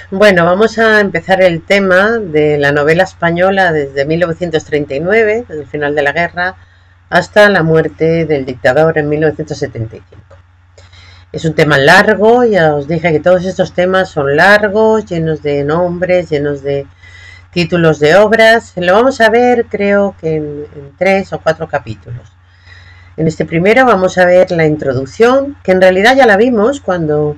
Bueno, vamos a empezar el tema de la novela española desde 1939, desde el final de la guerra, hasta la muerte del dictador en 1975. Es un tema largo, ya os dije que todos estos temas son largos, llenos de nombres, llenos de títulos de obras. Lo vamos a ver, creo que en 3 o 4 capítulos. En este primero vamos a ver la introducción, que en realidad ya la vimos cuando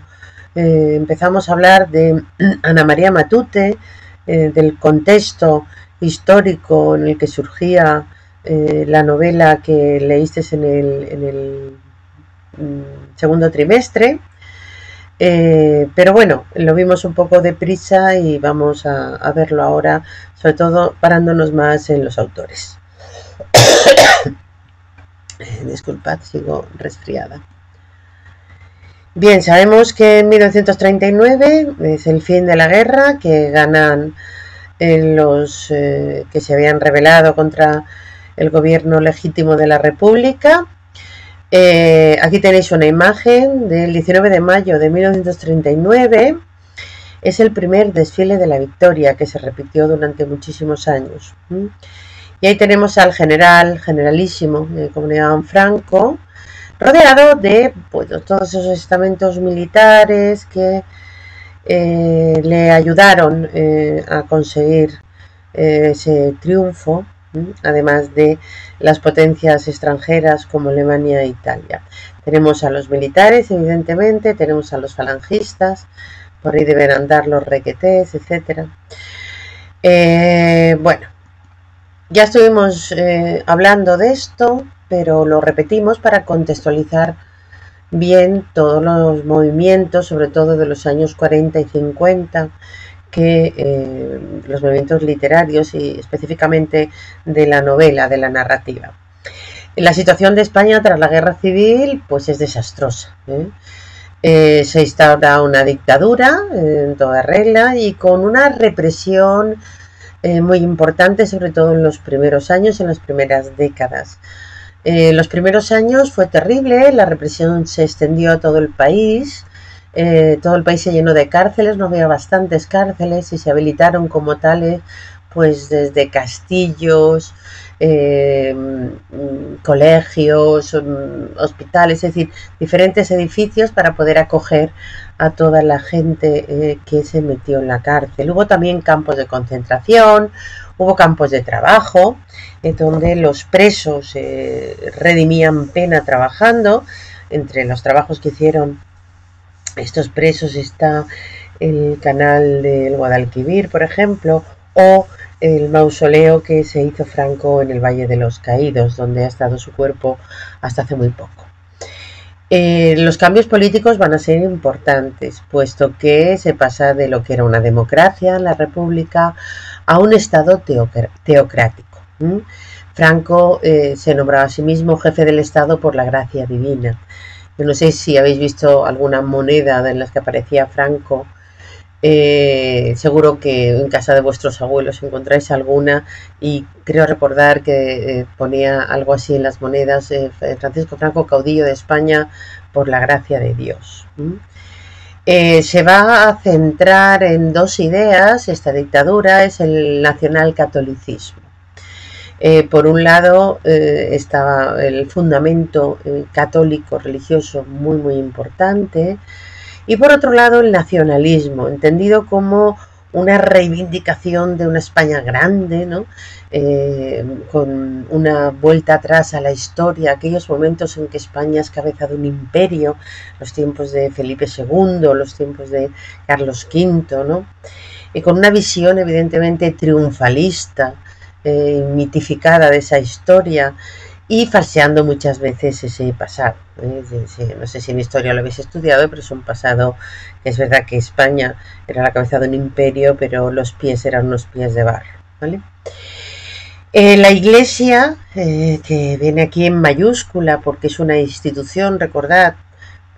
empezamos a hablar de Ana María Matute, del contexto histórico en el que surgía la novela que leíste en el segundo trimestre. Pero bueno, lo vimos un poco deprisa y vamos a verlo ahora, sobre todo parándonos más en los autores. Disculpad, sigo resfriada. Bien, sabemos que en 1939 es el fin de la guerra, que ganan los que se habían rebelado contra el gobierno legítimo de la República. Aquí tenéis una imagen del 19 de mayo de 1939. Es el primer desfile de la victoria que se repitió durante muchísimos años. Y ahí tenemos al generalísimo, como le llamaban, Franco, rodeado de todos esos estamentos militares que le ayudaron a conseguir ese triunfo, además de las potencias extranjeras como Alemania e Italia. Tenemos a los militares, evidentemente, tenemos a los falangistas, por ahí deben andar los requetés, etc. Bueno, ya estuvimos hablando de esto, pero lo repetimos para contextualizar bien todos los movimientos, sobre todo de los años 40 y 50, que los movimientos literarios y específicamente de la novela, de la narrativa. La situación de España tras la guerra civil pues es desastrosa. Se instaura una dictadura en toda regla y con una represión muy importante, sobre todo en los primeros años, en las primeras décadas. Los primeros años fue terrible, la represión se extendió a todo el país se llenó de cárceles, no había bastantes cárceles y se habilitaron como tales, pues desde castillos, colegios, hospitales, es decir, diferentes edificios para poder acoger a toda la gente que se metió en la cárcel. Hubo también campos de concentración, hubo campos de trabajo, donde los presos redimían pena trabajando. Entre los trabajos que hicieron estos presos está el canal del Guadalquivir, por ejemplo, o el mausoleo que se hizo Franco en el Valle de los Caídos, donde ha estado su cuerpo hasta hace muy poco. Los cambios políticos van a ser importantes, puesto que se pasa de lo que era una democracia, la república, a un estado teocrático. Franco se nombraba a sí mismo jefe del estado por la gracia divina. Yo no sé si habéis visto alguna moneda en las que aparecía Franco. Seguro que en casa de vuestros abuelos encontráis alguna, y creo recordar que ponía algo así en las monedas: Francisco Franco, caudillo de España por la gracia de Dios. Se va a centrar en dos ideas esta dictadura: es el nacionalcatolicismo. Por un lado estaba el fundamento católico religioso muy importante, y por otro lado el nacionalismo, entendido como una reivindicación de una España grande, ¿no? Con una vuelta atrás a la historia, aquellos momentos en que España es cabeza de un imperio, los tiempos de Felipe II, los tiempos de Carlos V, ¿no? Y con una visión evidentemente triunfalista, mitificada de esa historia, y falseando muchas veces ese pasado. No sé si en historia lo habéis estudiado, pero es un pasado que es verdad que España era la cabeza de un imperio, pero los pies eran unos pies de barro, ¿vale? La Iglesia, que viene aquí en mayúscula porque es una institución, recordad,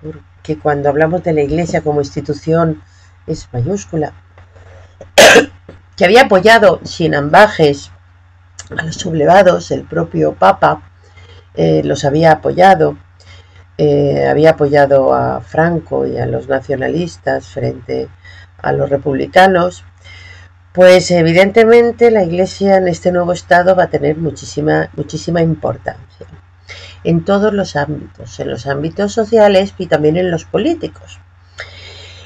porque cuando hablamos de la Iglesia como institución es mayúscula, que había apoyado sin ambages a los sublevados, el propio Papa los había apoyado, había apoyado a Franco y a los nacionalistas frente a los republicanos, pues evidentemente la Iglesia en este nuevo estado va a tener muchísima importancia en todos los ámbitos, en los ámbitos sociales y también en los políticos.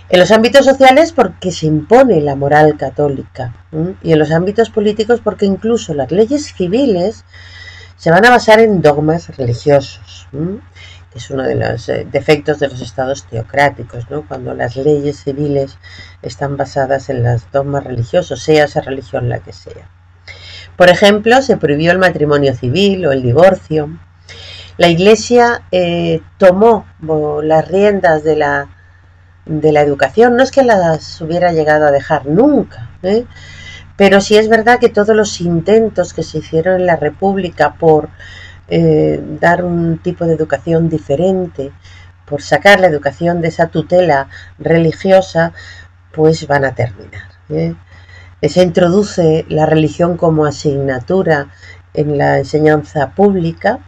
En los ámbitos sociales porque se impone la moral católica, y en los ámbitos políticos porque incluso las leyes civiles se van a basar en dogmas religiosos, que es uno de los defectos de los estados teocráticos, ¿no? Cuando las leyes civiles están basadas en los dogmas religiosos, sea esa religión la que sea. Por ejemplo, se prohibió el matrimonio civil o el divorcio. La Iglesia tomó las riendas de la educación. No es que las hubiera llegado a dejar nunca, pero sí es verdad que todos los intentos que se hicieron en la República por dar un tipo de educación diferente, por sacar la educación de esa tutela religiosa, pues van a terminar. Se introduce la religión como asignatura en la enseñanza pública,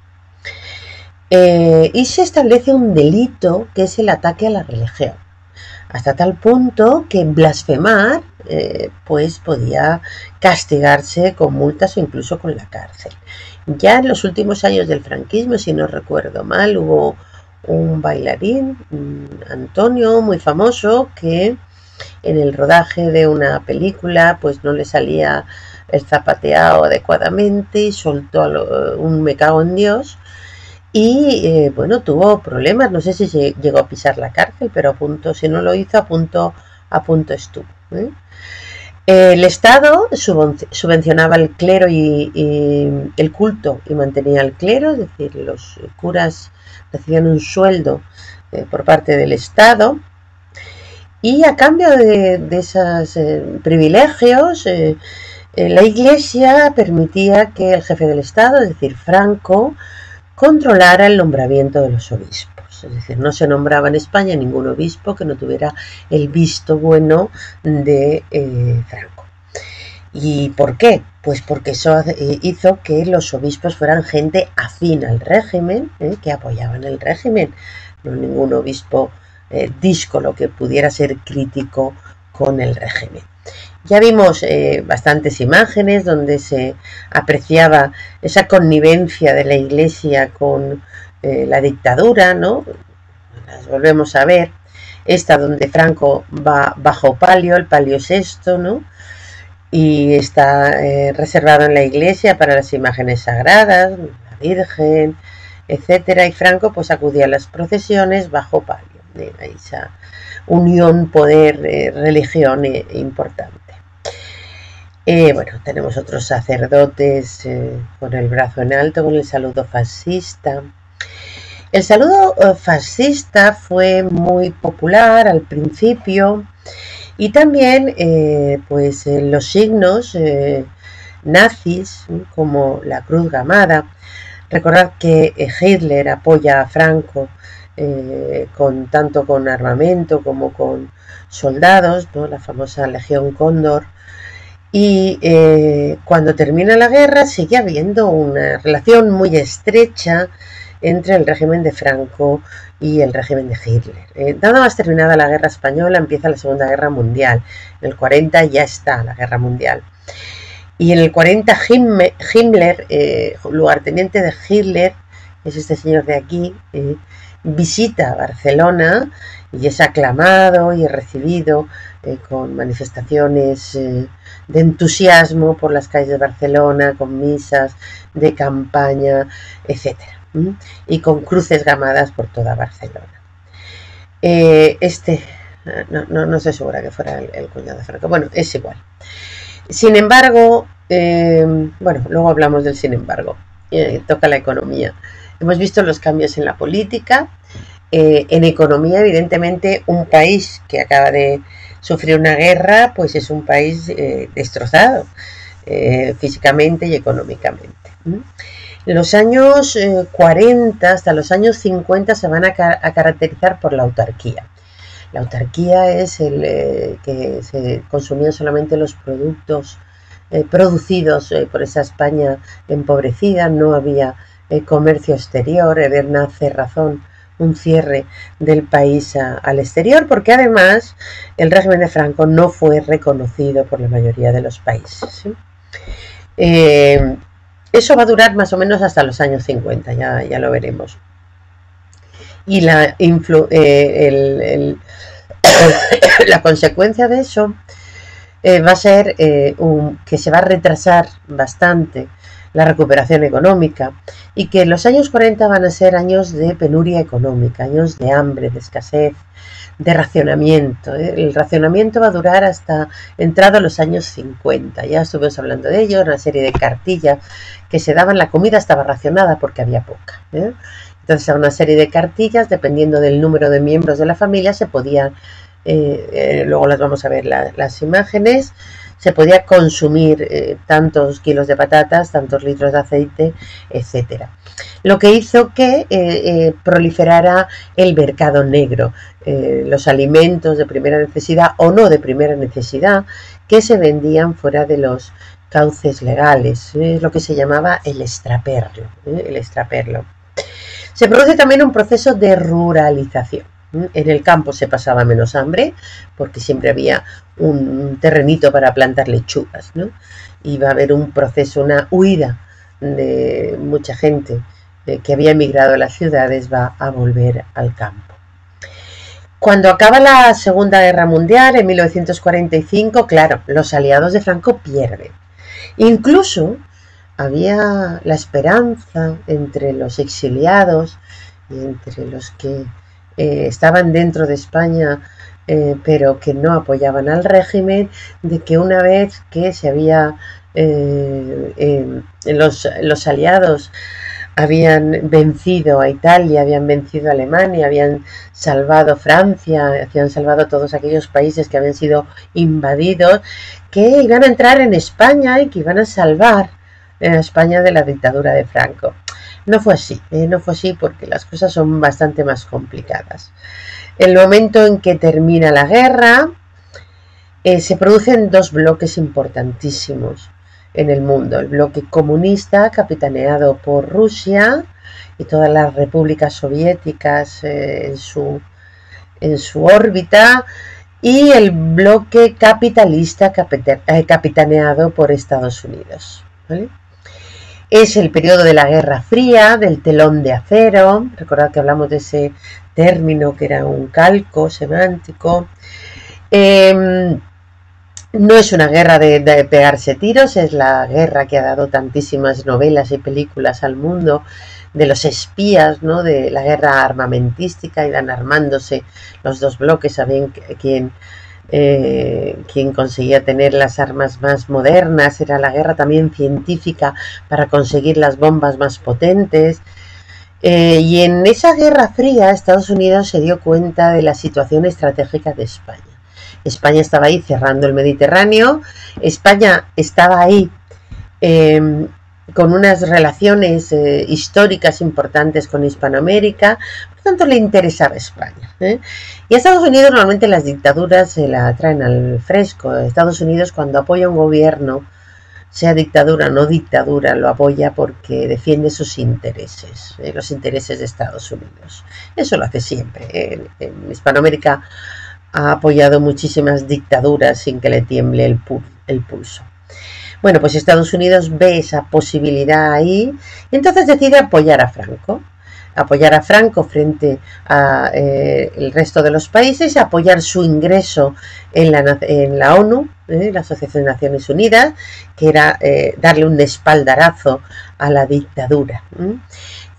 y se establece un delito que es el ataque a la religión, hasta tal punto que blasfemar pues podía castigarse con multas o incluso con la cárcel. Ya en los últimos años del franquismo, si no recuerdo mal, hubo un bailarín, Antonio, muy famoso, que en el rodaje de una película pues no le salía el zapateado adecuadamente y soltó un me cago en Dios. Y bueno, tuvo problemas, no sé si llegó a pisar la cárcel, pero a punto, si no lo hizo, a punto estuvo. El Estado subvencionaba el clero y el culto y mantenía el clero, es decir, los curas recibían un sueldo por parte del Estado, y a cambio de esos privilegios, la Iglesia permitía que el jefe del Estado, es decir, Franco, controlara el nombramiento de los obispos. Es decir, no se nombraba en España ningún obispo que no tuviera el visto bueno de Franco. ¿Y por qué? Pues porque eso hizo que los obispos fueran gente afín al régimen, que apoyaban el régimen, no ningún obispo díscolo que pudiera ser crítico con el régimen. Ya vimos bastantes imágenes donde se apreciaba esa connivencia de la Iglesia con la dictadura, ¿no? Las volvemos a ver. Esta donde Franco va bajo palio, el palio VI, ¿no? Y está reservado en la Iglesia para las imágenes sagradas, la Virgen, etcétera. Y Franco pues acudía a las procesiones bajo palio. Esa unión poder-religión importante. Bueno, tenemos otros sacerdotes con el brazo en alto, con el saludo fascista. El saludo fascista fue muy popular al principio, y también pues los signos nazis, como la cruz gamada. Recordad que Hitler apoya a Franco tanto con armamento como con soldados, ¿no? La famosa Legión Cóndor. Y cuando termina la guerra sigue habiendo una relación muy estrecha entre el régimen de Franco y el régimen de Hitler. Nada más terminada la guerra española, empieza la Segunda Guerra Mundial. En el 40 ya está la guerra mundial. Y en el 40 Himmler, lugarteniente de Hitler, es este señor de aquí, visita Barcelona y es aclamado y recibido con manifestaciones de entusiasmo por las calles de Barcelona, con misas de campaña, etcétera, y con cruces gamadas por toda Barcelona. No estoy segura que fuera el cuñado de Franco, bueno, es igual. Sin embargo, bueno, luego hablamos del sin embargo, toca la economía. Hemos visto los cambios en la política. En economía, evidentemente, un país que acaba de sufrir una guerra, pues es un país destrozado físicamente y económicamente. Los años 40 hasta los años 50 se van a caracterizar por la autarquía. La autarquía es que se consumían solamente los productos producidos por esa España empobrecida, no había comercio exterior, había una cerrazón un cierre del país al exterior, porque además el régimen de Franco no fue reconocido por la mayoría de los países, ¿sí? Eso va a durar más o menos hasta los años 50, ya lo veremos. Y la consecuencia de eso va a ser que se va a retrasar bastante la recuperación económica y que los años 40 van a ser años de penuria económica, años de hambre, de escasez, de racionamiento. El racionamiento va a durar hasta entrado los años 50. Ya estuvimos hablando de ello, una serie de cartillas que se daban, la comida estaba racionada porque había poca. Entonces, a una serie de cartillas, dependiendo del número de miembros de la familia, se podían, luego las vamos a ver las imágenes, se podía consumir tantos kilos de patatas, tantos litros de aceite, etcétera. Lo que hizo que proliferara el mercado negro, los alimentos de primera necesidad o no de primera necesidad que se vendían fuera de los cauces legales, es lo que se llamaba el extraperlo. Se produce también un proceso de ruralización. En el campo se pasaba menos hambre porque siempre había un terrenito para plantar lechugas, ¿no? Y va a haber un proceso, una huida de mucha gente que había emigrado a las ciudades, va a volver al campo. Cuando acaba la Segunda Guerra Mundial, en 1945, claro, los aliados de Franco pierden. Incluso había la esperanza entre los exiliados y entre los que estaban dentro de España, pero que no apoyaban al régimen, de que una vez que se había los aliados habían vencido a Italia, habían vencido a Alemania, habían salvado Francia, habían salvado todos aquellos países que habían sido invadidos, que iban a entrar en España y que iban a salvar a España de la dictadura de Franco. No fue así, no fue así porque las cosas son bastante más complicadas. El momento en que termina la guerra, se producen dos bloques importantísimos en el mundo. El bloque comunista, capitaneado por Rusia y todas las repúblicas soviéticas en su órbita, y el bloque capitalista, capitaneado por Estados Unidos, ¿vale? Es el periodo de la Guerra Fría, del telón de acero. Recordad que hablamos de ese término que era un calco semántico. No es una guerra de pegarse tiros, es la guerra que ha dado tantísimas novelas y películas al mundo, de los espías, ¿no? De la guerra armamentística, iban armándose los dos bloques, sabían quien conseguía tener las armas más modernas, era la guerra también científica para conseguir las bombas más potentes. Y en esa Guerra Fría Estados Unidos se dio cuenta de la situación estratégica de España. España estaba ahí cerrando el Mediterráneo, España estaba ahí con unas relaciones históricas importantes con Hispanoamérica, por tanto le interesaba España. Y a Estados Unidos normalmente las dictaduras se la traen al fresco. Estados Unidos, cuando apoya un gobierno, sea dictadura o no dictadura, lo apoya porque defiende sus intereses, los intereses de Estados Unidos. Eso lo hace siempre. En Hispanoamérica ha apoyado muchísimas dictaduras sin que le tiemble el pulso. Bueno, pues Estados Unidos ve esa posibilidad ahí y entonces decide apoyar a Franco frente a el resto de los países, apoyar su ingreso en la ONU, la Asociación de Naciones Unidas, que era darle un espaldarazo a la dictadura.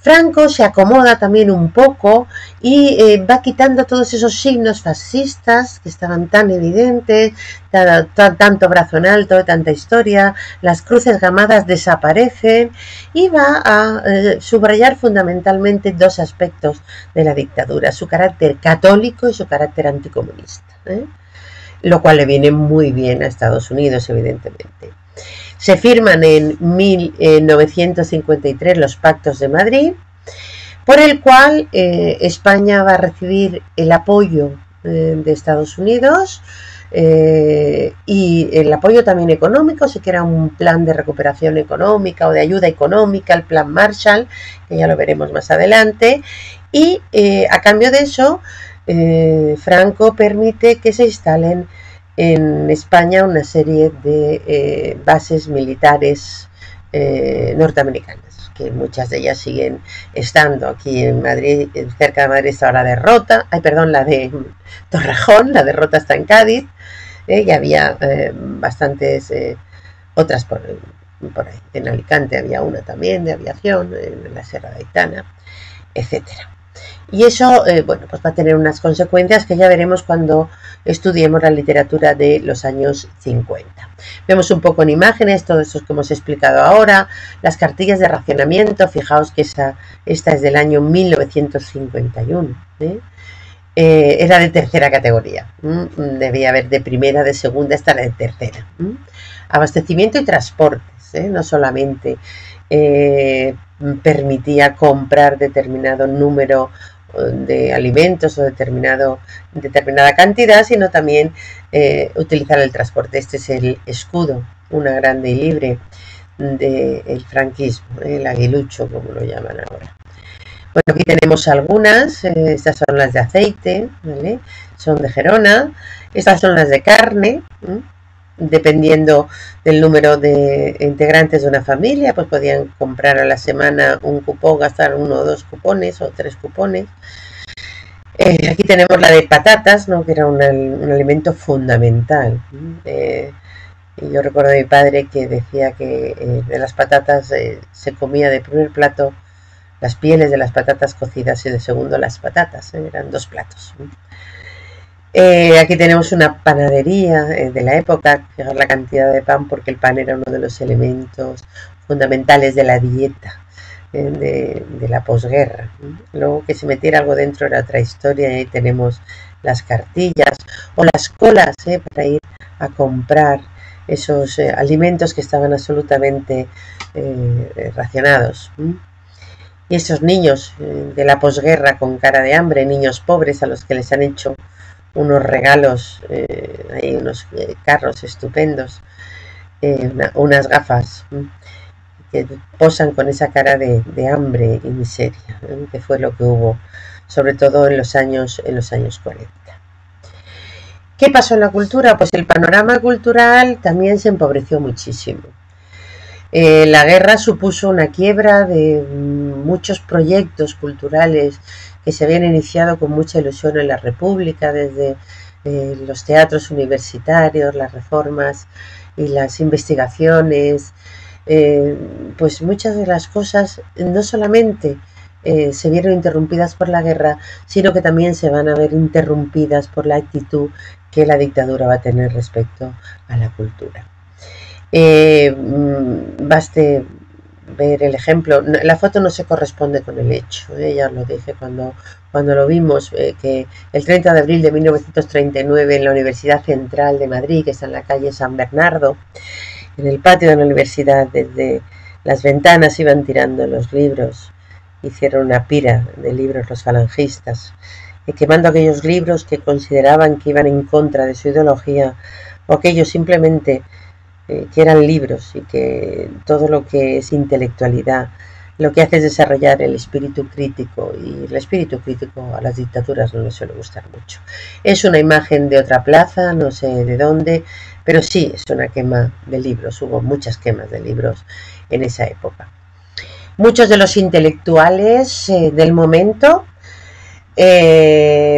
Franco se acomoda también un poco y va quitando todos esos signos fascistas que estaban tan evidentes, tanto brazo en alto, tanta historia, las cruces gamadas desaparecen y va a subrayar fundamentalmente dos aspectos de la dictadura, su carácter católico y su carácter anticomunista, lo cual le viene muy bien a Estados Unidos, evidentemente. Se firman en 1953 los Pactos de Madrid, por el cual España va a recibir el apoyo de Estados Unidos y el apoyo también económico, sí que era un plan de recuperación económica o de ayuda económica, el plan Marshall, que ya lo veremos más adelante, y a cambio de eso, Franco permite que se instalen en España una serie de bases militares norteamericanas, que muchas de ellas siguen estando aquí en Madrid. Cerca de Madrid está la derrota, la de Torrejón, la derrota está en Cádiz, y había bastantes otras por ahí. En Alicante había una también de aviación, en la Sierra de Aitana, etcétera. Y eso, bueno, pues va a tener unas consecuencias que ya veremos cuando estudiemos la literatura de los años 50. Vemos un poco en imágenes todo eso que hemos explicado ahora, las cartillas de racionamiento. Fijaos que esta es del año 1951, era de tercera categoría, debía haber de primera, de segunda, esta era de tercera. Abastecimiento y transportes, no solamente permitía comprar determinado número de alimentos o determinada cantidad, sino también utilizar el transporte. Este es el escudo, una grande y libre del franquismo, el aguilucho, como lo llaman ahora. Bueno, aquí tenemos algunas, estas son las de aceite, ¿vale? Son de Gerona, estas son las de carne, dependiendo del número de integrantes de una familia, pues podían comprar a la semana un cupón, gastar 1 o 2 cupones o 3 cupones. Aquí tenemos la de patatas, ¿no? Que era un alimento fundamental. Y yo recuerdo a mi padre que decía que de las patatas se comía de primer plato las pieles de las patatas cocidas y de segundo las patatas, eran 2 platos. Aquí tenemos una panadería de la época, fijar la cantidad de pan, porque el pan era uno de los elementos fundamentales de la dieta de la posguerra. Luego que se metiera algo dentro era otra historia, y ahí tenemos las cartillas o las colas para ir a comprar esos alimentos que estaban absolutamente racionados. Y esos niños de la posguerra con cara de hambre, niños pobres a los que les han hecho unos regalos, hay unos carros estupendos, unas gafas que posan con esa cara de hambre y miseria, que fue lo que hubo, sobre todo en los años 40. ¿Qué pasó en la cultura? Pues el panorama cultural también se empobreció muchísimo. La guerra supuso una quiebra de muchos proyectos culturales que se habían iniciado con mucha ilusión en la República, desde los teatros universitarios, las reformas y las investigaciones. Pues muchas de las cosas no solamente se vieron interrumpidas por la guerra, sino que también se van a ver interrumpidas por la actitud que la dictadura va a tener respecto a la cultura. Baste ver el ejemplo. La foto no se corresponde con el hecho, ya os lo dije cuando lo vimos, que el 30 de abril de 1939 en la Universidad Central de Madrid, que está en la calle San Bernardo, en el patio de la universidad, desde las ventanas iban tirando los libros. Hicieron una pira de libros los falangistas, quemando aquellos libros que consideraban que iban en contra de su ideología, o aquellos simplemente que eran libros, y que todo lo que es intelectualidad lo que hace es desarrollar el espíritu crítico, y el espíritu crítico a las dictaduras no les suele gustar mucho. Es una imagen de otra plaza, no sé de dónde, pero sí es una quema de libros. Hubo muchas quemas de libros en esa época. Muchos de los intelectuales del momento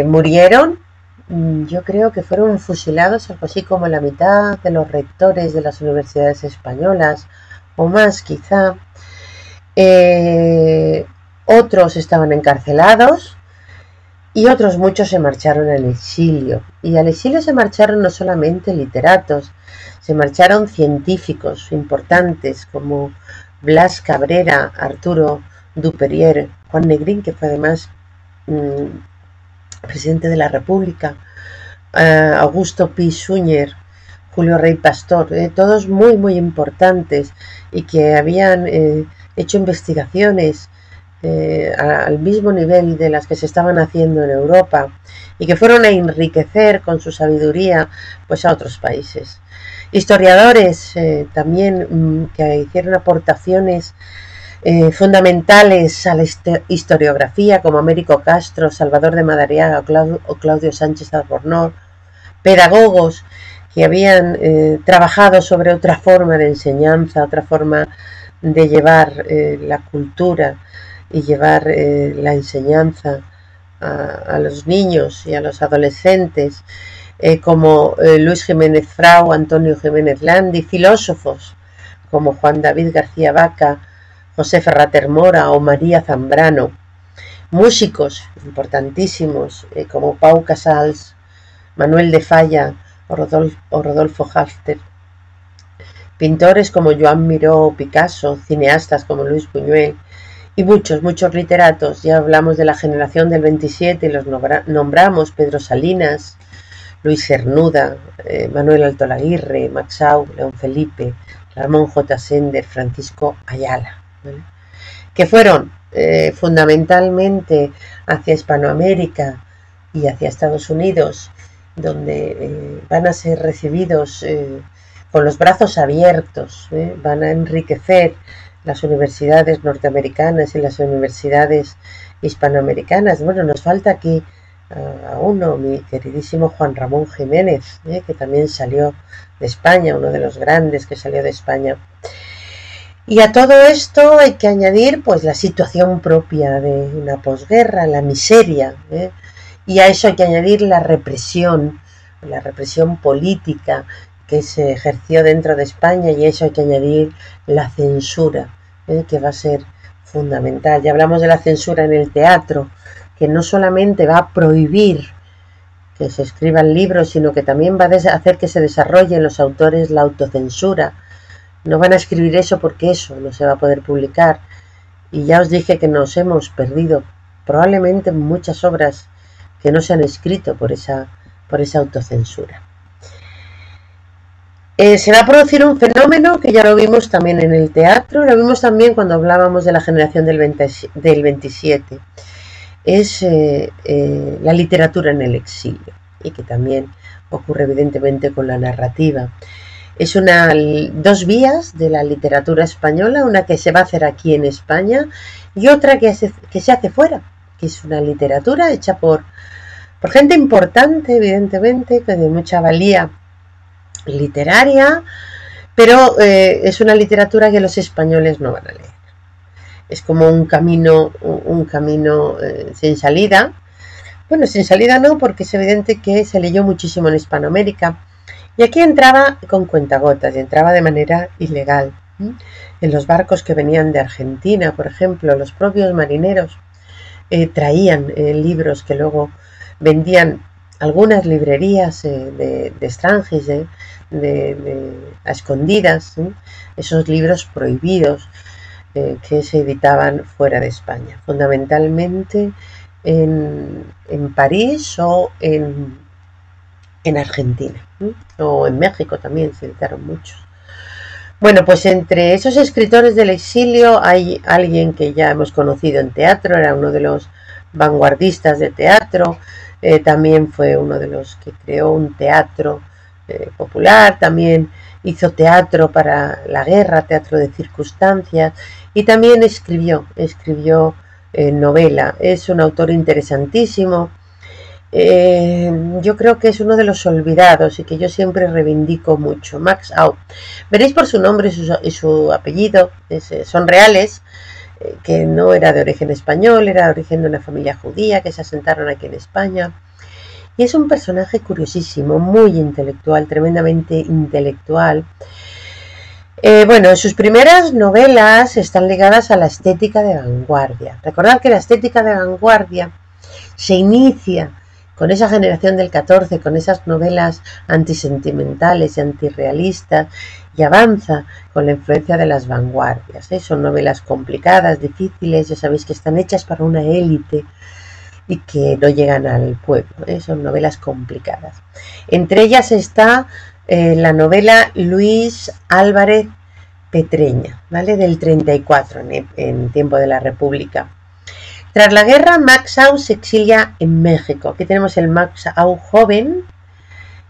murieron. Yo creo que fueron fusilados algo así como la mitad de los rectores de las universidades españolas, o más quizá. Otros estaban encarcelados y otros muchos se marcharon al exilio. Y al exilio se marcharon no solamente literatos, se marcharon científicos importantes como Blas Cabrera, Arturo Duperier, Juan Negrín, que fue además presidente de la República, Augusto Pi Suñer, Julio Rey Pastor, todos muy muy importantes, y que habían hecho investigaciones al mismo nivel de las que se estaban haciendo en Europa y que fueron a enriquecer con su sabiduría pues a otros países. Historiadores también que hicieron aportaciones fundamentales a la historiografía, como Américo Castro, Salvador de Madariaga o Claudio Sánchez Albornoz, pedagogos que habían trabajado sobre otra forma de enseñanza, otra forma de llevar la cultura y llevar la enseñanza a los niños y a los adolescentes, como Luis Jiménez Frau, Antonio Jiménez Landi, filósofos como Juan David García Vaca, José Ferrater Mora o María Zambrano, músicos importantísimos como Pau Casals, Manuel de Falla o Rodolfo Halster, pintores como Joan Miró o Picasso, cineastas como Luis Buñuel y muchos literatos. Ya hablamos de la generación del 27 y los nombramos: Pedro Salinas, Luis Cernuda, Manuel Alto Laguirre, Max Sau, León Felipe, Ramón J. Sender, Francisco Ayala, ¿vale? Que fueron fundamentalmente hacia Hispanoamérica y hacia Estados Unidos, donde van a ser recibidos con los brazos abiertos, van a enriquecer las universidades norteamericanas y las universidades hispanoamericanas. Bueno, nos falta aquí a uno, mi queridísimo Juan Ramón Jiménez, que también salió de España, uno de los grandes que salió de España. Y a todo esto hay que añadir pues la situación propia de una posguerra, la miseria, y a eso hay que añadir la represión política que se ejerció dentro de España, y a eso hay que añadir la censura, que va a ser fundamental. Ya hablamos de la censura en el teatro, que no solamente va a prohibir que se escriban libros, sino que también va a hacer que se desarrollen los autores la autocensura. No van a escribir eso porque eso no se va a poder publicar. Y ya os dije que nos hemos perdido probablemente muchas obras que no se han escrito por esa autocensura. Se va a producir un fenómeno que ya lo vimos también en el teatro, lo vimos también cuando hablábamos de la generación del 27. Es la literatura en el exilio, y que también ocurre evidentemente con la narrativa. Es dos vías de la literatura española, una que se va a hacer aquí en España y otra que se hace fuera, que es una literatura hecha por gente importante, evidentemente, que de mucha valía literaria, pero es una literatura que los españoles no van a leer. Es como un camino sin salida. Bueno, sin salida no, porque es evidente que se leyó muchísimo en Hispanoamérica. Y aquí entraba con cuentagotas, y entraba de manera ilegal. En los barcos que venían de Argentina, por ejemplo, los propios marineros traían libros que luego vendían algunas librerías de extranjis, a escondidas, esos libros prohibidos que se editaban fuera de España, fundamentalmente en París o en Argentina, o en México también se editaron muchos. Bueno, pues entre esos escritores del exilio hay alguien que ya hemos conocido en teatro, era uno de los vanguardistas de teatro, también fue uno de los que creó un teatro popular, también hizo teatro para la guerra, teatro de circunstancias, y también escribió novela. Es un autor interesantísimo. Yo creo que es uno de los olvidados y que yo siempre reivindico mucho. Max Sau. Veréis por su nombre y su apellido, son reales, que no era de origen español, era de origen de una familia judía que se asentaron aquí en España. Y es un personaje curiosísimo, muy intelectual, tremendamente intelectual. Bueno, sus primeras novelas están ligadas a la estética de vanguardia. Recordad que la estética de vanguardia se inicia con esa generación del 14, con esas novelas antisentimentales y antirrealistas, y avanza con la influencia de las vanguardias. Son novelas complicadas, difíciles, ya sabéis que están hechas para una élite y que no llegan al pueblo. Son novelas complicadas. Entre ellas está la novela Luis Álvarez Petreña, ¿vale? Del 34, en tiempo de la República. Tras la guerra, Max Au se exilia en México. Aquí tenemos el Max Au joven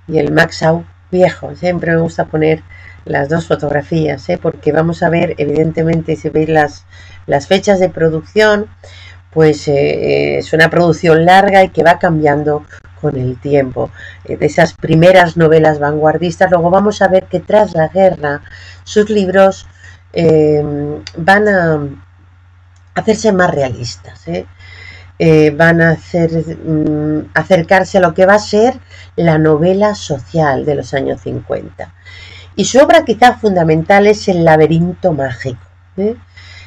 y el Max Au viejo. Siempre me gusta poner las dos fotografías, porque vamos a ver, evidentemente, si veis las fechas de producción, pues es una producción larga y que va cambiando con el tiempo. De esas primeras novelas vanguardistas, luego vamos a ver que tras la guerra sus libros van a hacerse más realistas, van a acercarse a lo que va a ser la novela social de los años 50. Y su obra quizá fundamental es El laberinto mágico.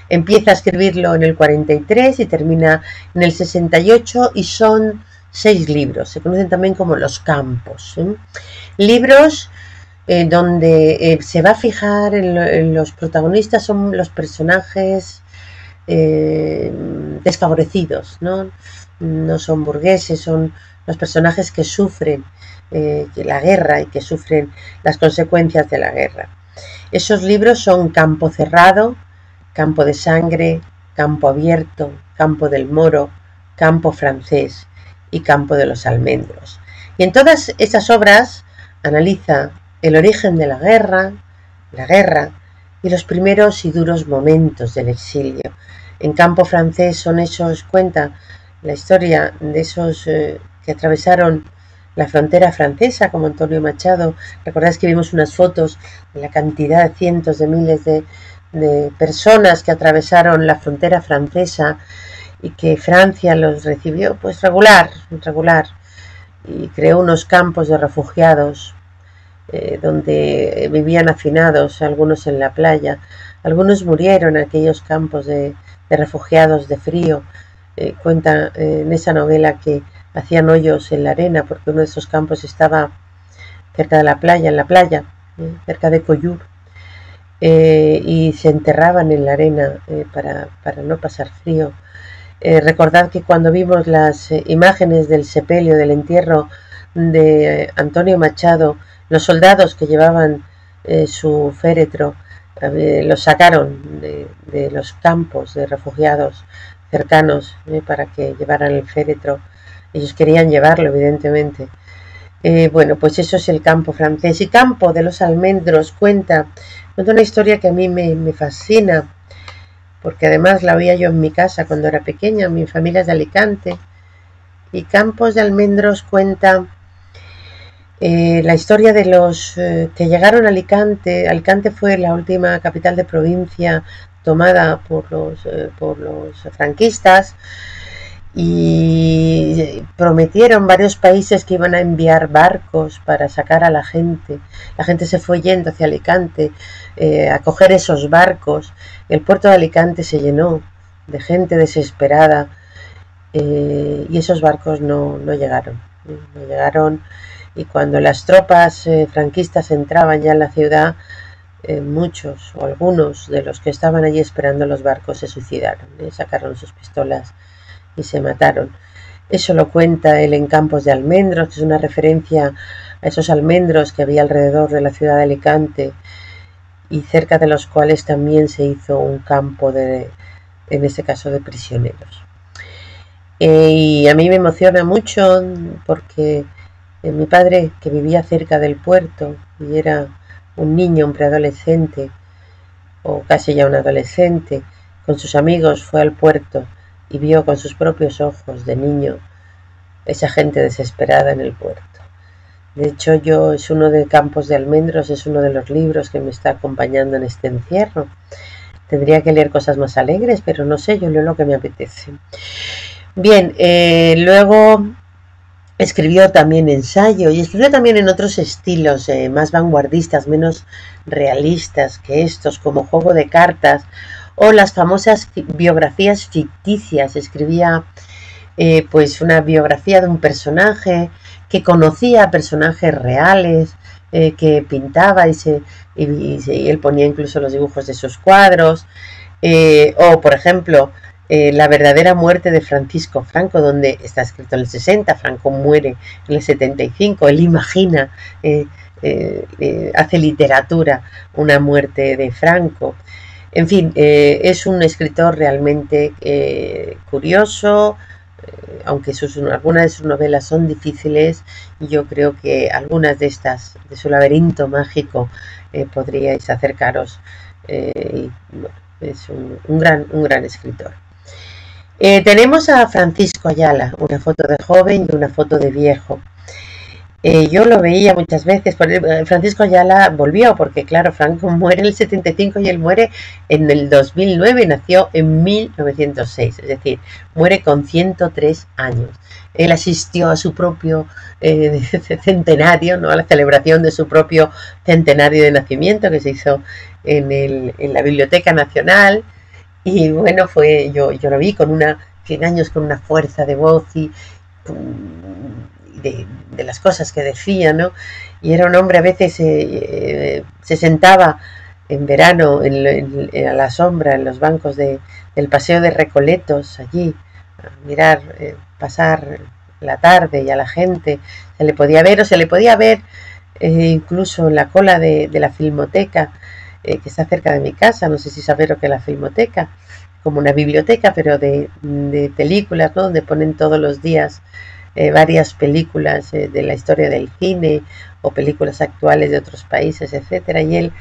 Empieza a escribirlo en el 43 y termina en el 68 y son 6 libros. Se conocen también como Los Campos. Libros donde se va a fijar en los protagonistas, son los personajes desfavorecidos, no son burgueses, son los personajes que sufren la guerra y que sufren las consecuencias de la guerra. Esos libros son Campo Cerrado, Campo de Sangre, Campo Abierto, Campo del Moro, Campo Francés y Campo de los Almendros. Y en todas esas obras analiza el origen de la guerra y los primeros y duros momentos del exilio. En Campo Francés cuenta la historia de esos que atravesaron la frontera francesa, como Antonio Machado. Recordáis que vimos unas fotos de la cantidad de cientos de miles de personas que atravesaron la frontera francesa y que Francia los recibió pues regular, y creó unos campos de refugiados donde vivían hacinados, algunos en la playa. Algunos murieron en aquellos campos de refugiados de frío. Cuenta en esa novela que hacían hoyos en la arena porque uno de esos campos estaba cerca de la playa, cerca de Collioure, y se enterraban en la arena para no pasar frío. Recordad que cuando vimos las imágenes del sepelio, del entierro de Antonio Machado, los soldados que llevaban su féretro los sacaron de los campos de refugiados cercanos para que llevaran el féretro. Ellos querían llevarlo, evidentemente. Bueno, pues eso es el Campo Francés. Y Campo de los Almendros cuenta una historia que a mí me fascina, porque además la oía yo en mi casa cuando era pequeña. Mi familia es de Alicante. Y Campos de Almendros cuenta la historia de los que llegaron a Alicante. Alicante fue la última capital de provincia tomada por los franquistas, y prometieron varios países que iban a enviar barcos para sacar a la gente. La gente se fue yendo hacia Alicante a coger esos barcos. El puerto de Alicante se llenó de gente desesperada y esos barcos no llegaron. Y cuando las tropas franquistas entraban ya en la ciudad, muchos o algunos de los que estaban allí esperando los barcos se suicidaron, sacaron sus pistolas y se mataron. Eso lo cuenta él en Campos de Almendros, que es una referencia a esos almendros que había alrededor de la ciudad de Alicante y cerca de los cuales también se hizo un campo en este caso de prisioneros. Y a mí me emociona mucho porque mi padre, que vivía cerca del puerto y era un niño, un preadolescente o casi ya un adolescente, con sus amigos fue al puerto y vio con sus propios ojos de niño esa gente desesperada en el puerto. De hecho, es uno de Campos de Almendros, es uno de los libros que me está acompañando en este encierro. Tendría que leer cosas más alegres, pero no sé, yo leo lo que me apetece. Bien, luego escribió también ensayo y escribió también en otros estilos más vanguardistas, menos realistas que estos, como Juego de Cartas o las famosas biografías ficticias. Escribía pues una biografía de un personaje que conocía a personajes reales, que pintaba y él ponía incluso los dibujos de sus cuadros, o por ejemplo La verdadera muerte de Francisco Franco, donde está escrito en el 60, Franco muere en el 75, él imagina, hace literatura una muerte de Franco. En fin, es un escritor realmente curioso, aunque algunas de sus novelas son difíciles, yo creo que algunas de estas, de su laberinto mágico, podríais acercaros. Y, bueno, es un gran escritor. Tenemos a Francisco Ayala, una foto de joven y una foto de viejo. Yo lo veía muchas veces, Francisco Ayala volvió, porque claro, Franco muere en el 75 y él muere en el 2009 y nació en 1906, es decir, muere con 103 años. Él asistió a su propio centenario, ¿no? A la celebración de su propio centenario de nacimiento, que se hizo en la Biblioteca Nacional. Y bueno, yo lo vi con 100 años, con una fuerza de voz y de las cosas que decía, ¿no? Y era un hombre, a veces se sentaba en verano a la sombra en los bancos del Paseo de Recoletos, allí, a mirar pasar la tarde, y a la gente se le podía ver, o se le podía ver incluso en la cola de la Filmoteca, que está cerca de mi casa. No sé si sabéis lo que es la Filmoteca, como una biblioteca, pero de películas, ¿no? Donde ponen todos los días varias películas de la historia del cine o películas actuales de otros países, etcétera. Y él,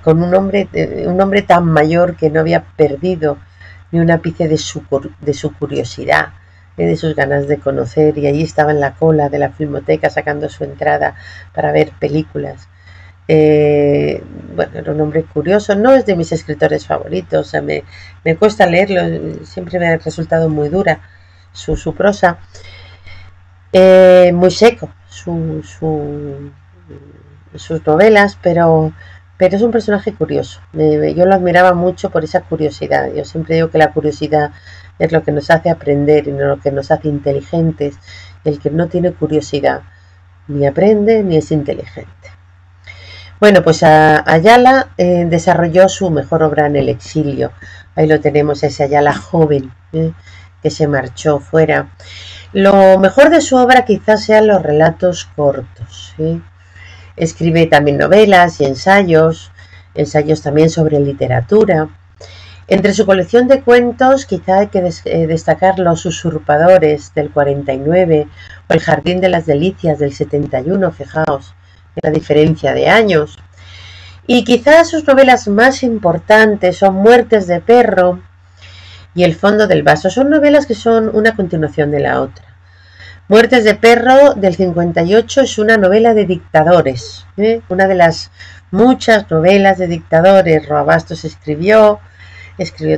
con un hombre tan mayor, que no había perdido ni un ápice de su curiosidad, de sus ganas de conocer, y allí estaba en la cola de la Filmoteca sacando su entrada para ver películas. Bueno, era un hombre curioso, no es de mis escritores favoritos, o sea, me cuesta leerlo, siempre me ha resultado muy dura su prosa, muy seco sus novelas, pero es un personaje curioso. Yo lo admiraba mucho por esa curiosidad. Yo siempre digo que la curiosidad es lo que nos hace aprender y no lo que nos hace inteligentes. El que no tiene curiosidad ni aprende ni es inteligente. Bueno, pues Ayala desarrolló su mejor obra en el exilio. Ahí lo tenemos, ese Ayala joven, que se marchó fuera. Lo mejor de su obra quizás sean los relatos cortos, ¿sí? Escribe también novelas y ensayos también sobre literatura. Entre su colección de cuentos quizá hay que destacar Los usurpadores del 49 o El jardín de las delicias del 71, fijaos la diferencia de años. Y quizás sus novelas más importantes son Muertes de perro y El fondo del vaso. Son novelas que son una continuación de la otra. Muertes de perro del 58 es una novela de dictadores, una de las muchas novelas de dictadores. Roa Bastos escribió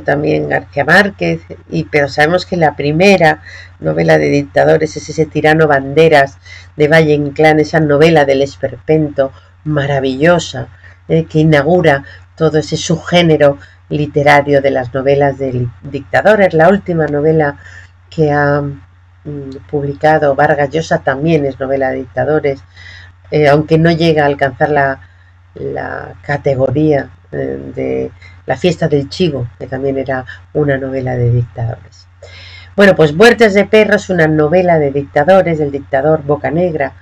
también García Márquez, pero sabemos que la primera novela de dictadores es ese Tirano Banderas de Valle Inclán, esa novela del esperpento maravillosa, que inaugura todo ese subgénero literario de las novelas de dictadores. La última novela que ha publicado Vargas Llosa también es novela de dictadores, aunque no llega a alcanzar la categoría de La fiesta del chivo, que también era una novela de dictadores. Bueno, pues Muertes de perro es una novela de dictadores, del dictador Bocanegra.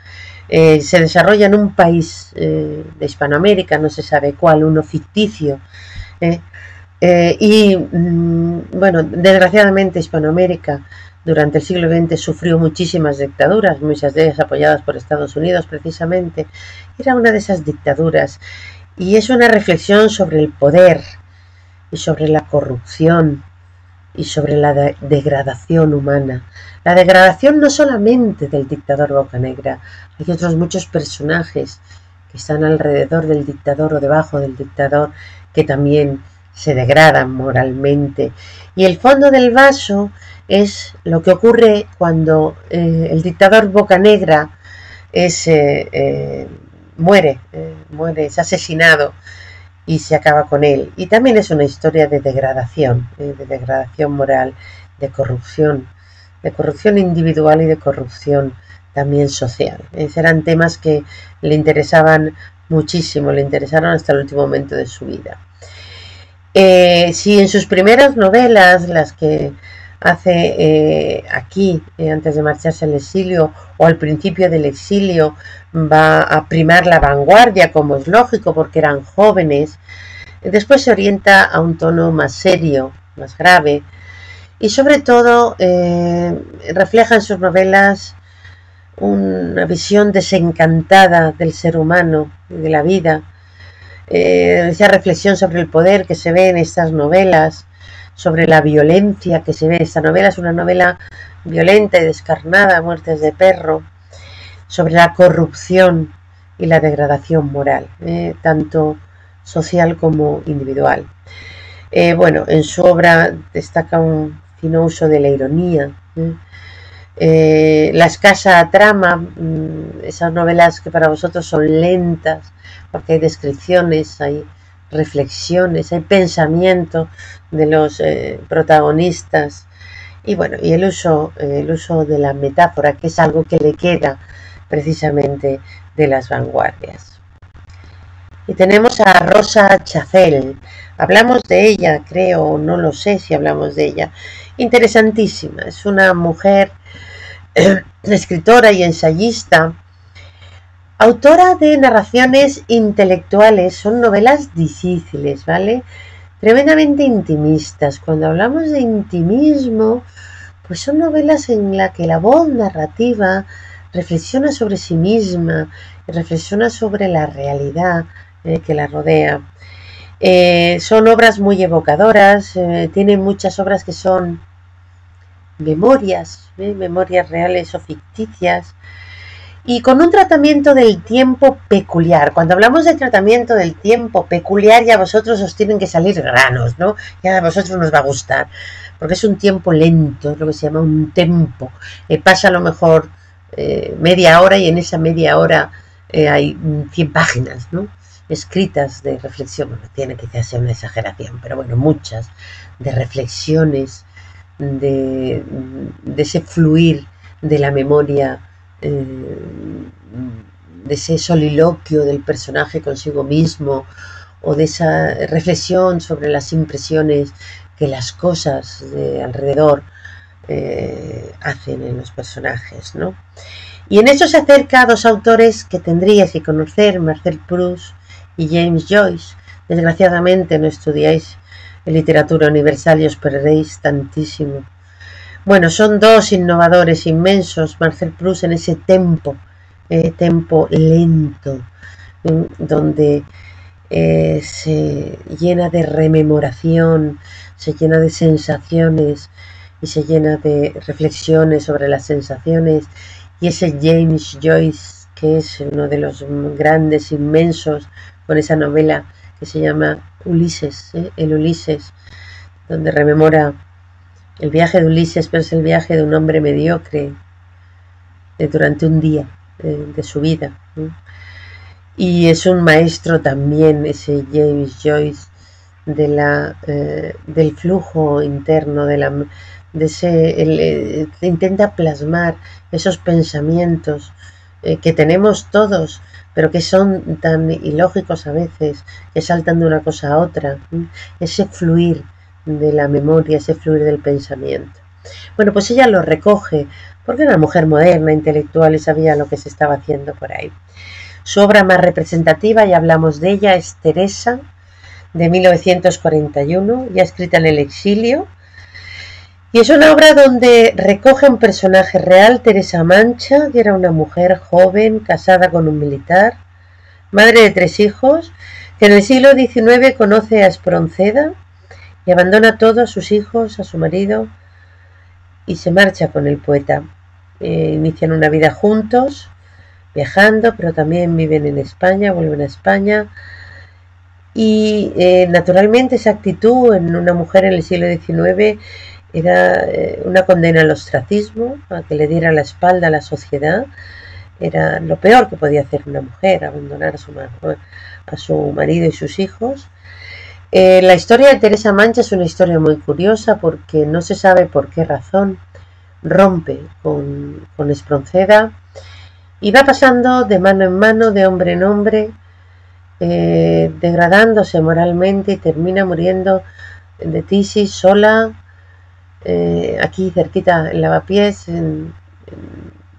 Se desarrolla en un país de Hispanoamérica, no se sabe cuál, uno ficticio, bueno, desgraciadamente Hispanoamérica durante el siglo XX sufrió muchísimas dictaduras, muchas de ellas apoyadas por Estados Unidos precisamente. Era una de esas dictaduras, y es una reflexión sobre el poder y sobre la corrupción y sobre la degradación humana. La degradación no solamente del dictador Bocanegra, hay otros muchos personajes que están alrededor del dictador o debajo del dictador que también se degradan moralmente. Y el fondo del vaso es lo que ocurre cuando el dictador Bocanegra muere, es asesinado y se acaba con él. Y también es una historia de degradación moral, de corrupción individual y de corrupción también social. Eran temas que le interesaban muchísimo, le interesaron hasta el último momento de su vida. Si en sus primeras novelas, las que hace aquí, antes de marcharse al exilio o al principio del exilio, va a primar la vanguardia, como es lógico porque eran jóvenes, Después se orienta a un tono más serio, más grave, y sobre todo refleja en sus novelas una visión desencantada del ser humano y de la vida, esa reflexión sobre el poder que se ve en estas novelas, sobre la violencia que se ve. Esta novela es una novela violenta y descarnada, Muertes de perro, sobre la corrupción y la degradación moral, tanto social como individual. Bueno, en su obra destaca un fino uso de la ironía, la escasa trama, esas novelas que para vosotros son lentas, porque hay descripciones, hay reflexiones, hay pensamiento de los protagonistas, y bueno, y el uso de la metáfora, que es algo que le queda precisamente de las vanguardias. Y tenemos a Rosa Chazelle. Hablamos de ella, creo, no lo sé si hablamos de ella. Interesantísima, es una mujer escritora y ensayista, autora de narraciones intelectuales. Son novelas difíciles, ¿vale? Tremendamente intimistas. Cuando hablamos de intimismo, pues son novelas en las que la voz narrativa reflexiona sobre sí misma, reflexiona sobre la realidad que la rodea. Son obras muy evocadoras, tienen muchas obras que son memorias, memorias reales o ficticias, y con un tratamiento del tiempo peculiar. Cuando hablamos de tratamiento del tiempo peculiar, ya a vosotros os tienen que salir granos, ¿no? Ya a vosotros nos va a gustar, porque es un tiempo lento, es lo que se llama un tempo. Pasa a lo mejor media hora, y en esa media hora hay 100 páginas, ¿no?, escritas de reflexión. Bueno, tiene que ser una exageración, pero bueno, muchas, de reflexiones, de ese fluir de la memoria, de ese soliloquio del personaje consigo mismo, o de esa reflexión sobre las impresiones que las cosas de alrededor hacen en los personajes, ¿no? Y en eso se acerca a dos autores que tendríais que conocer, Marcel Proust y James Joyce. Desgraciadamente no estudiáis literatura universal y os perderéis tantísimo. Bueno, son dos innovadores inmensos. Marcel Proust en ese tempo lento, donde se llena de rememoración, se llena de sensaciones y se llena de reflexiones sobre las sensaciones. Y ese James Joyce, que es uno de los grandes, inmensos, con esa novela que se llama Ulises, el Ulises, donde rememora el viaje de Ulises, pero es el viaje de un hombre mediocre durante un día de su vida. Y es un maestro también, ese James Joyce, del flujo interno, intenta plasmar esos pensamientos que tenemos todos, pero que son tan ilógicos a veces, que saltan de una cosa a otra. Ese fluir de la memoria, ese fluir del pensamiento. Bueno, pues ella lo recoge, porque era una mujer moderna, intelectual, y sabía lo que se estaba haciendo por ahí. Su obra más representativa, ya hablamos de ella, es Teresa, de 1941, ya escrita en el exilio, y es una obra donde recoge un personaje real, Teresa Mancha, que era una mujer joven, casada con un militar, madre de 3 hijos, que en el siglo XIX conoce a Espronceda y abandona todo, a sus hijos, a su marido, y se marcha con el poeta. Inician una vida juntos, viajando, pero también viven en España, vuelven a España. Y naturalmente esa actitud en una mujer en el siglo XIX era una condena al ostracismo, a que le diera la espalda a la sociedad. Era lo peor que podía hacer una mujer, abandonar a su marido y sus hijos. La historia de Teresa Mancha es una historia muy curiosa, porque no se sabe por qué razón rompe con Espronceda y va pasando de mano en mano, de hombre en hombre, degradándose moralmente, y termina muriendo de tisis sola, aquí cerquita en Lavapiés, en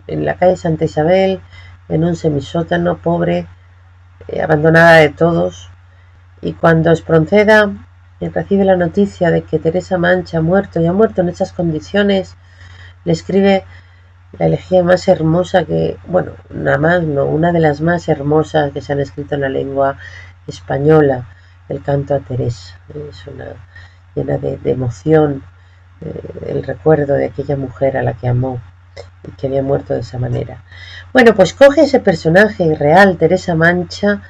la calle Santa Isabel, en un semisótano, pobre, abandonada de todos. Y cuando Espronceda recibe la noticia de que Teresa Mancha ha muerto, y ha muerto en esas condiciones, le escribe la elegía más hermosa que, bueno, nada más, no, una de las más hermosas que se han escrito en la lengua española, el canto a Teresa. Es una llena de emoción, el recuerdo de aquella mujer a la que amó y que había muerto de esa manera. Bueno, pues coge ese personaje real, Teresa Mancha,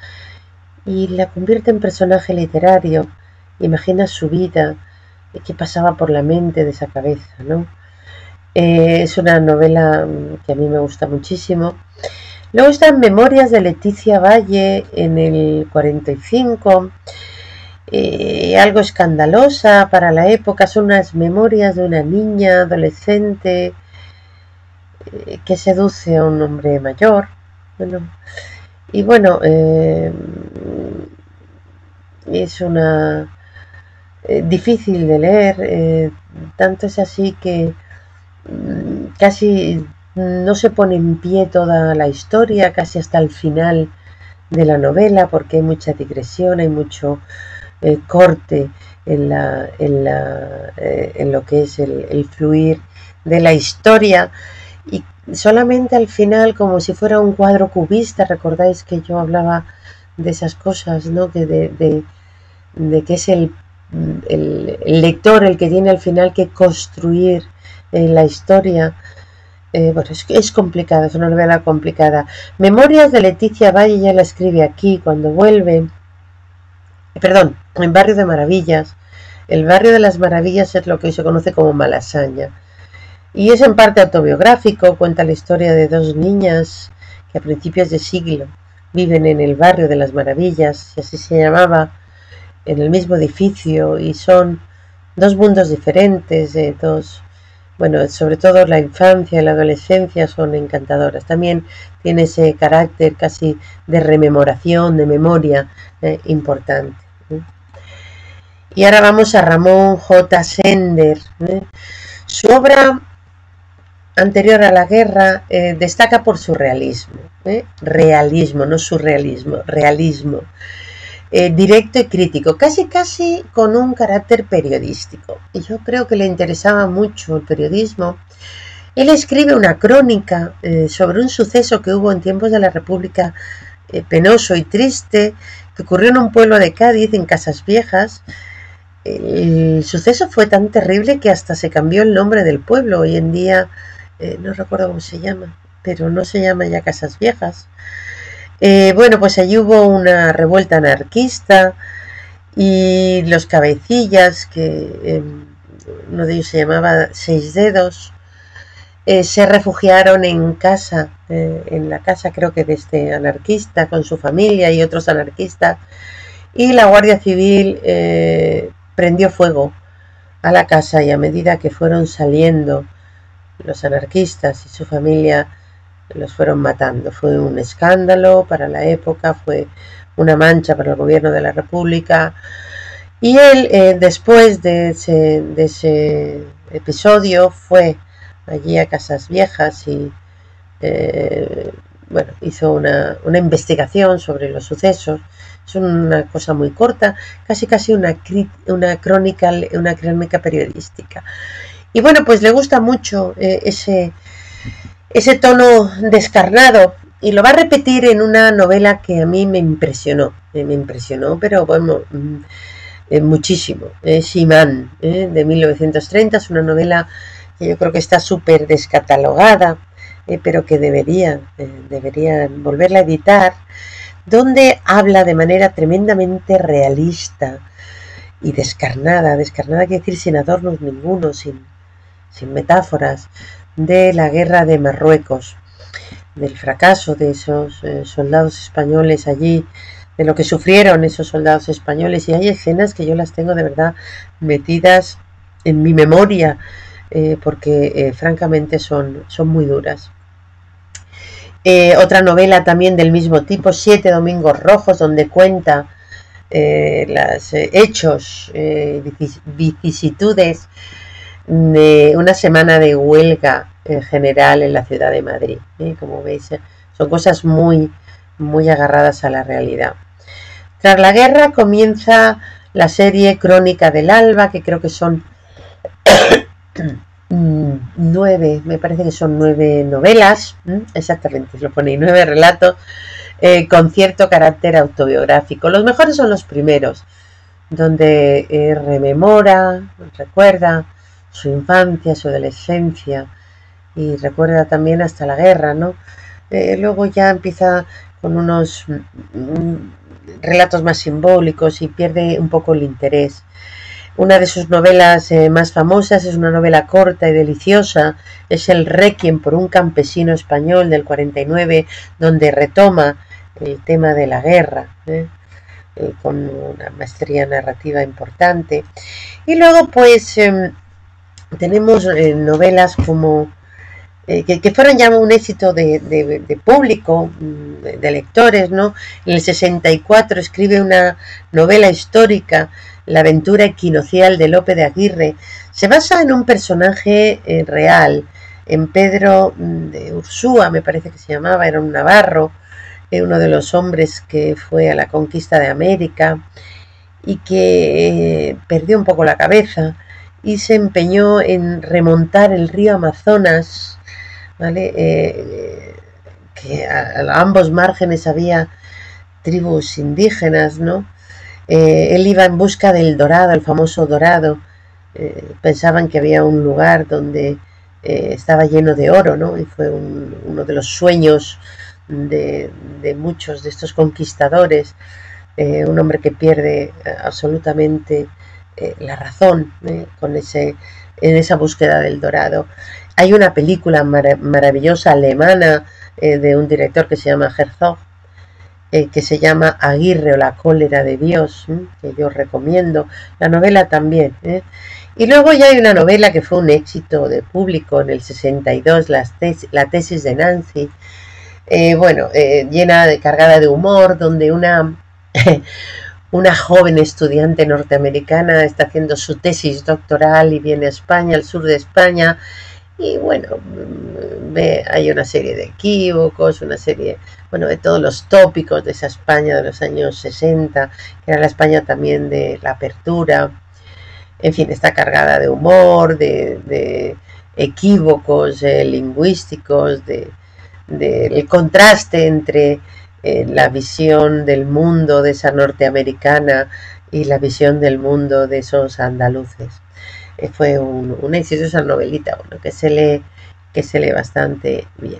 y la convierte en personaje literario. Imagina su vida, qué pasaba por la mente de esa cabeza, ¿no? Es una novela que a mí me gusta muchísimo. Luego están Memorias de Leticia Valle en el 45, algo escandalosa para la época. Son unas memorias de una niña adolescente que seduce a un hombre mayor. Bueno, y bueno, es una difícil de leer, tanto es así que casi no se pone en pie toda la historia, casi hasta el final de la novela, porque hay mucha digresión, hay mucho corte en lo que es el fluir de la historia, y solamente al final, como si fuera un cuadro cubista. Recordáis que yo hablaba de esas cosas, ¿no? Que de que es el lector el que tiene al final que construir la historia. Bueno, es complicada, es una novela complicada. Memorias de Leticia Valle ya la escribe aquí, cuando vuelve, perdón, en Barrio de Maravillas. El Barrio de las Maravillas es lo que hoy se conoce como Malasaña, y es en parte autobiográfico. Cuenta la historia de dos niñas que a principios de siglo viven en el Barrio de las Maravillas, y así se llamaba, en el mismo edificio, y son dos mundos diferentes, bueno, sobre todo la infancia y la adolescencia son encantadoras. También tiene ese carácter casi de rememoración, de memoria importante. Y ahora vamos a Ramón J. Sender. Su obra anterior a la guerra destaca por su realismo. Realismo, no surrealismo, realismo. Directo y crítico, casi con un carácter periodístico. Y yo creo que le interesaba mucho el periodismo. Él escribe una crónica sobre un suceso que hubo en tiempos de la República, penoso y triste, que ocurrió en un pueblo de Cádiz, en Casas Viejas. El suceso fue tan terrible que hasta se cambió el nombre del pueblo. Hoy en día no recuerdo cómo se llama, pero no se llama ya Casas Viejas. Bueno, pues allí hubo una revuelta anarquista, y los cabecillas, que uno de ellos se llamaba Seis Dedos, se refugiaron en casa, en la casa creo que de este anarquista, con su familia y otros anarquistas, y la Guardia Civil prendió fuego a la casa, y a medida que fueron saliendo los anarquistas y su familia, los fueron matando. Fue un escándalo para la época, fue una mancha para el gobierno de la República. Y él, después de ese episodio, fue allí a Casas Viejas y bueno, hizo una investigación sobre los sucesos. Es una cosa muy corta, casi una crónica periodística. Y bueno, pues le gusta mucho ese tono descarnado, y lo va a repetir en una novela que a mí me impresionó, pero bueno, muchísimo. Simán, de 1930, es una novela que yo creo que está súper descatalogada, pero que deberían volverla a editar, donde habla de manera tremendamente realista y descarnada quiere decir sin adornos ninguno, sin metáforas, de la guerra de Marruecos, del fracaso de esos soldados españoles allí, de lo que sufrieron esos soldados españoles. Y hay escenas que yo las tengo de verdad metidas en mi memoria, porque francamente son muy duras. Otra novela también del mismo tipo, Siete Domingos Rojos, donde cuenta los hechos, vicisitudes de una semana de huelga general en la ciudad de Madrid. Como veis, son cosas muy agarradas a la realidad. Tras la guerra comienza la serie Crónica del Alba, que creo que son 9, me parece que son 9 novelas, exactamente, lo pone 9 relatos, con cierto carácter autobiográfico. Los mejores son los primeros, donde rememora, recuerda su infancia, su adolescencia, y recuerda también hasta la guerra, ¿no? Luego ya empieza con unos relatos más simbólicos y pierde un poco el interés. Una de sus novelas más famosas es una novela corta y deliciosa, es el Requiem por un campesino español del 49, donde retoma el tema de la guerra, con una maestría narrativa importante. Y luego pues tenemos novelas como que fueron ya un éxito de público, de lectores, ¿no? En el 64 escribe una novela histórica, La aventura equinocial de Lope de Aguirre. Se basa en un personaje real, en Pedro de Ursúa, me parece que se llamaba, era un navarro, uno de los hombres que fue a la conquista de América y que perdió un poco la cabeza y se empeñó en remontar el río Amazonas, ¿vale? Que a ambos márgenes había tribus indígenas, ¿no? Él iba en busca del dorado, el famoso dorado. Pensaban que había un lugar donde estaba lleno de oro, ¿no? Y fue uno de los sueños de muchos de estos conquistadores, un hombre que pierde absolutamente la razón en esa búsqueda del dorado. Hay una película maravillosa alemana de un director que se llama Herzog, que se llama Aguirre o la cólera de Dios, que yo recomiendo. La novela también. Y luego ya hay una novela que fue un éxito de público en el 62, la tesis de Nancy, llena cargada de humor, donde una joven estudiante norteamericana está haciendo su tesis doctoral y viene a España, al sur de España, y bueno, hay una serie de equívocos, una serie, de todos los tópicos de esa España de los años 60, que era la España también de la apertura. En fin, está cargada de humor, de equívocos lingüísticos, del contraste entre la visión del mundo de esa norteamericana y la visión del mundo de esos andaluces. Fue un éxito esa novelita, que se lee bastante bien.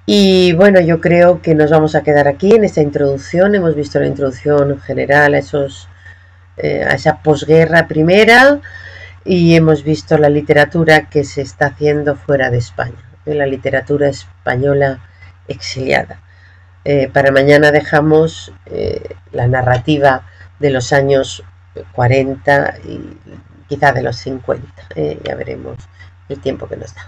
Y bueno, yo creo que nos vamos a quedar aquí en esta introducción. Hemos visto la introducción general a esa posguerra primera, y hemos visto la literatura que se está haciendo fuera de España, la literatura española exiliada. Para mañana dejamos la narrativa de los años 40 y quizá de los 50. Ya veremos el tiempo que nos da.